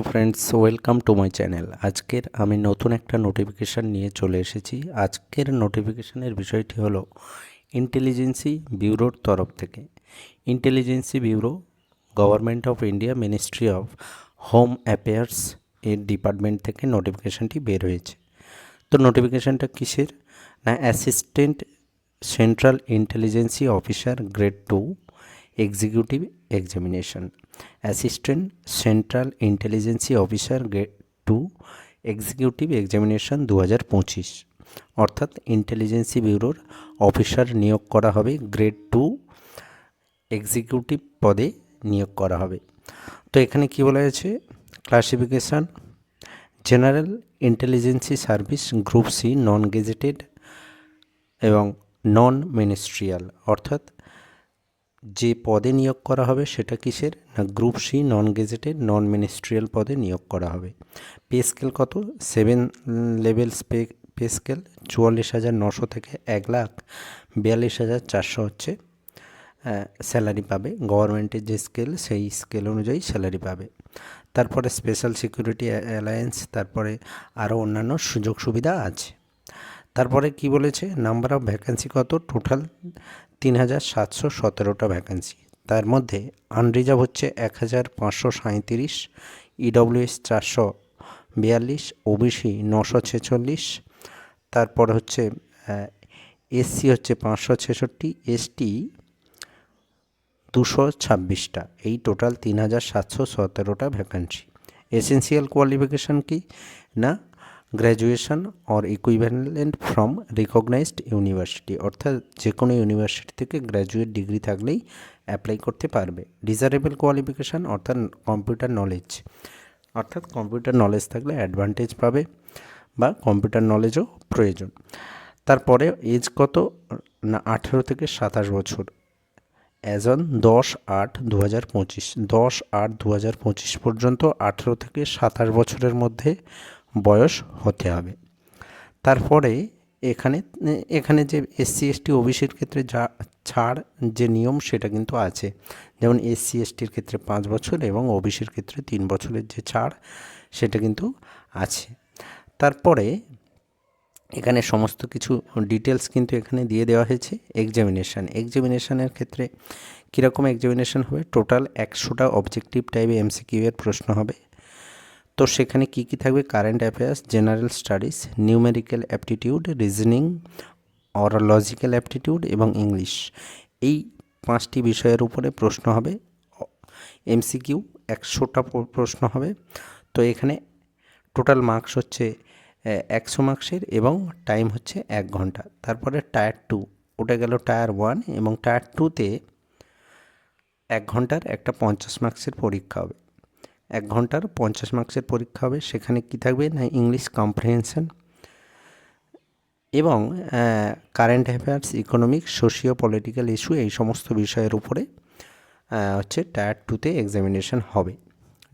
Friends, welcome to my channel. আজকের আমি নতুন একটা নোটিফিকেশান নিয়ে চলে এসেছি। আজকের নোটিফিকেশানের বিষয়টি হলো ইন্টেলিজেন্সি ব্যুরোর তরফ থেকে। ইন্টেলিজেন্সি bureau government of India ministry of home affairs এর ডিপার্টমেন্ট থেকে নোটিফিকেশানটি বের হয়েছে। তো নোটিফিকেশানটা কিসের? না, assistant central ইন্টেলিজেন্সি officer grade 2 executive examination. Assistant central ইন্টেলিজেন্সি officer grade 2 executive examination 2025, অর্থাৎ ইন্টেলিজেন্সি ব্যুরোর অফিসার নিয়োগ করা হবে, গ্রেড 2 এক্সিকিউটিভ পদে নিয়োগ করা হবে। তো এখানে কি বলা হয়েছে? Classification: general intelligence service group C, non gazetted এবং নন মিনিস্ট্রিয়াল। অর্থাৎ যে পদে নিয়োগ করা হবে সেটা কিসের? না, group C, non gazetted, non ministerial পদে নিয়োগ করা হবে। পে স্কেল কত? 7 লেভেলস পে স্কেল, 44,900 থেকে 1,42,400 হচ্ছে স্যালারি পাবে। গভর্নমেন্টের যে স্কেল সেই স্কেল অনুযায়ী স্যালারি পাবে। তারপরে স্পেশাল সিকিউরিটি অ্যালায়েন্স, তারপরে আরও অন্যান্য সুযোগ সুবিধা আছে। তারপরে কি বলেছে? নাম্বার অফ ভ্যাকেন্সি কত? টোটাল 3,717টা ভ্যাকেন্সি। তার মধ্যে আনরিজার্ভ হচ্ছে 1,537, ইডব্লিউএস 442, ওবিসি 946, তারপর হচ্ছে এসসি হচ্ছে 566, এসটি 226টা। এই টোটাল 3,717টা ভ্যাকেন্সি। এসেন্সিয়াল কোয়ালিফিকেশান কি? না, graduation or equivalent from recognised university, অর্থাৎ যে কোনো ইউনিভার্সিটি থেকে গ্র্যাজুয়েট ডিগ্রি থাকলেই অ্যাপ্লাই করতে পারবে। ডিজারেবল কোয়ালিফিকেশান অর্থাৎ কম্পিউটার নলেজ, অর্থাৎ কম্পিউটার নলেজ থাকলে অ্যাডভান্টেজ পাবে বা কম্পিউটার নলেজও প্রয়োজন। তারপরে এজ কত? না, 18 থেকে 27 বছর। অ্যাজ অন 10/8/2025, 10/8/2025 পর্যন্ত 18 থেকে 27 বছরের মধ্যে বয়স হতে হবে। তারপরে এখানে যে এসসি এসটি ওবিসির ক্ষেত্রে যা ছাড় যে নিয়ম সেটা কিন্তু আছে। যেমন এসসি এসটির ক্ষেত্রে 5 বছর এবং ওবিসির ক্ষেত্রে 3 বছরের যে ছাড় সেটা কিন্তু আছে। তারপরে এখানে সমস্ত কিছু ডিটেলস কিন্তু এখানে দিয়ে দেওয়া হয়েছে। এক্সামিনেশানের ক্ষেত্রে কীরকম এক্সামিনেশান হবে? টোটাল 100টা অবজেক্টিভ টাইপে এমসিকিউ এর প্রশ্ন হবে। তো সেখানে কি কি থাকবে? Current affairs, general studies, numerical aptitude, reasoning or logical aptitude এবং ইংলিশ। এই 5টি বিষয়ের উপরে প্রশ্ন হবে। এমসিকিউ 100টা প্রশ্ন হবে। তো এখানে টোটাল মার্কস হচ্ছে 100 মার্কসের এবং টাইম হচ্ছে 1 ঘন্টা। তারপরে টায়ার 2, ওটা গেল টায়ার 1, এবং টায়ার 2তে 1 ঘন্টার একটা 50 মার্কসের পরীক্ষা হবে। 1 ঘন্টার 50 মার্কসের পরীক্ষা হবে। সেখানে কি থাকবে? না, ইংলিশ কম্প্রিহেনশন এবং current affairs, economic, socio political issue, এই সমস্ত বিষয়ের উপরে হচ্ছে টায়ার 2তে এক্সামিনেশান হবে।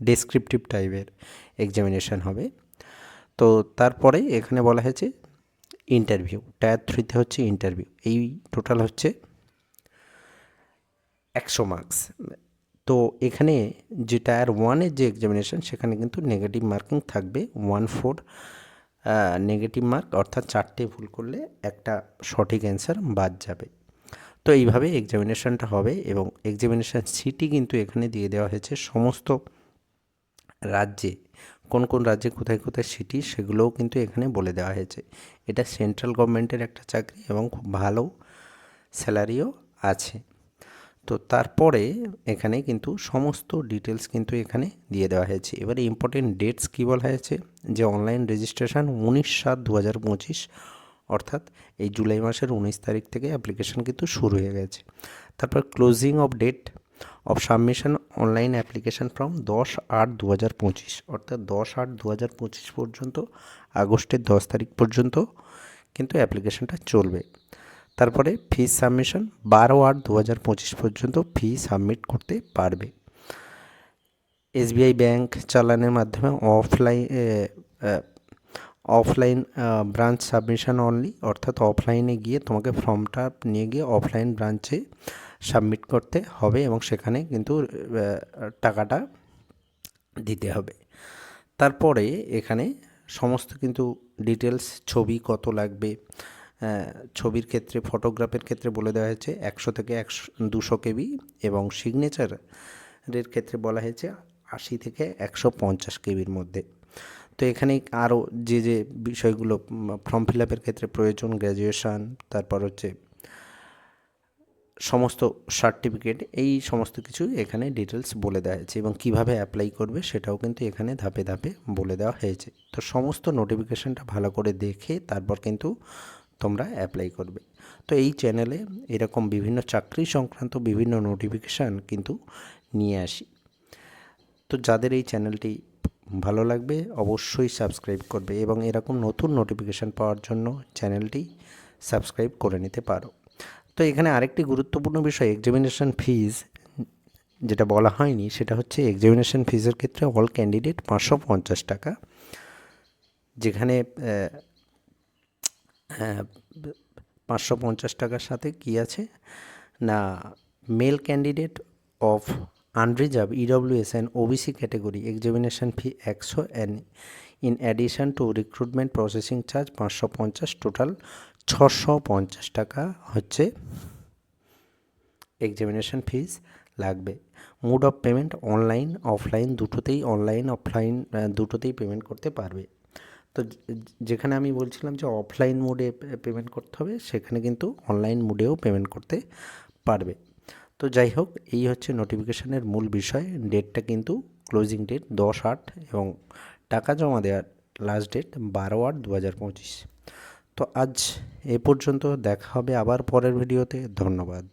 ডেসক্রিপটিভ টাইপের এক্সামিনেশান হবে। তো তারপরে এখানে বলা হয়েছে ইন্টারভিউ, টায়ার 3তে হচ্ছে ইন্টারভিউ। এই টোটাল হচ্ছে 100 মার্কস। তো এখানে যে টায়ার 1-এর যে এক্সামিনেশান সেখানে কিন্তু নেগেটিভ মার্কিং থাকবে 1/4 নেগেটিভ মার্ক, অর্থাৎ 4টে ভুল করলে একটা সঠিক অ্যান্সার বাদ যাবে। তো এইভাবে এক্সামিনেশানটা হবে এবং এক্সামিনেশান সিটি কিন্তু এখানে দিয়ে দেওয়া হয়েছে সমস্ত রাজ্যে, কোন কোন রাজ্যে কোথায় কোথায় সিটি সেগুলোও কিন্তু এখানে বলে দেওয়া হয়েছে। এটা সেন্ট্রাল গভর্নমেন্টের একটা চাকরি এবং খুব ভালো স্যালারিও আছে। তো তারপরে এখানে কিন্তু সমস্ত ডিটেলস কিন্তু এখানে দিয়ে দেওয়া হয়েছে। এবারে ইম্পর্টেন্ট ডেটস কী বলা হয়েছে? যে অনলাইন রেজিস্ট্রেশন 19/7/2025, অর্থাৎ এই জুলাই মাসের 19 তারিখ থেকে অ্যাপ্লিকেশন কিন্তু শুরু হয়ে গেছে। তারপর closing of date of submission online application from 10/8/2025, অর্থাৎ 10/8/2025 পর্যন্ত, আগস্টের 10 তারিখ পর্যন্ত কিন্তু অ্যাপ্লিকেশানটা চলবে। তারপরে ফি সাবমিশন 12/8/2025 পর্যন্ত ফি সাবমিট করতে পারবে। এসবিআই ব্যাংক চালানের মাধ্যমে অফলাইন ব্রাঞ্চ সাবমিশন অনলি, অর্থাৎ অফলাইনে গিয়ে তোমাকে ফর্মটা নিয়ে গিয়ে অফলাইন ব্রাঞ্চে সাবমিট করতে হবে এবং সেখানে কিন্তু টাকাটা দিতে হবে। তারপরে এখানে সমস্ত কিন্তু ডিটেলস, ছবি কত লাগবে, ছবির ক্ষেত্রে, ফটোগ্রাফের ক্ষেত্রে বলে দেওয়া হয়েছে 100 থেকে 200 কেবি, এবং সিগনেচারের ক্ষেত্রে বলা হয়েছে 80 থেকে 150 কেবির মধ্যে। তো এখানে আরও যে যে বিষয়গুলো ফর্ম ফিল আপের ক্ষেত্রে প্রয়োজন, গ্র্যাজুয়েশান, তারপর হচ্ছে সমস্ত সার্টিফিকেট, এই সমস্ত কিছু এখানে ডিটেলস বলে দেওয়া হয়েছে, এবং কিভাবে অ্যাপ্লাই করবে সেটাও কিন্তু এখানে ধাপে ধাপে বলে দেওয়া হয়েছে। তো সমস্ত নোটিফিকেশানটা ভালো করে দেখে তারপর কিন্তু তোমরা অ্যাপ্লাই করবে। তো এই চ্যানেলে এরকম বিভিন্ন চাকরি সংক্রান্ত বিভিন্ন নোটিফিকেশান কিন্তু নিয়ে আসি। তো যাদের এই চ্যানেলটি ভালো লাগবে অবশ্যই সাবস্ক্রাইব করবে, এবং এরকম নতুন নোটিফিকেশান পাওয়ার জন্য চ্যানেলটি সাবস্ক্রাইব করে নিতে পারো। তো এখানে আরেকটি গুরুত্বপূর্ণ বিষয়, এক্সামিনেশন ফিজ যেটা বলা হয়নি, সেটা হচ্ছে এক্সামিনেশন ফিজের ক্ষেত্রে অল ক্যান্ডিডেট 550 টাকা, যেখানে 550 টাকার সাথে কি আছে না, male candidate of unreserved EWS and OBC category examination fee 100 and in addition to recruitment processing charge 550, total 650 টাকা হচ্ছে এক্সামিনেশন ফিজ লাগবে। Mode of payment online offline দুটোতেই, অনলাইন অফলাইন দুটোতেই পেমেন্ট করতে পারবে। তো যেখানে আমি বলছিলাম যে অফলাইন মোডে পেমেন্ট করতে হবে, সেখানে কিন্তু অনলাইন মোডেও পেমেন্ট করতে পারবে। তো যাই হোক, এই হচ্ছে নোটিফিকেশানের মূল বিষয়। ডেটটা কিন্তু ক্লোজিং ডেট 10/8, এবং টাকা জমা দেওয়ার লাস্ট ডেট 12/8/2025। তো আজ এ পর্যন্ত, দেখা হবে আবার পরের ভিডিওতে। ধন্যবাদ।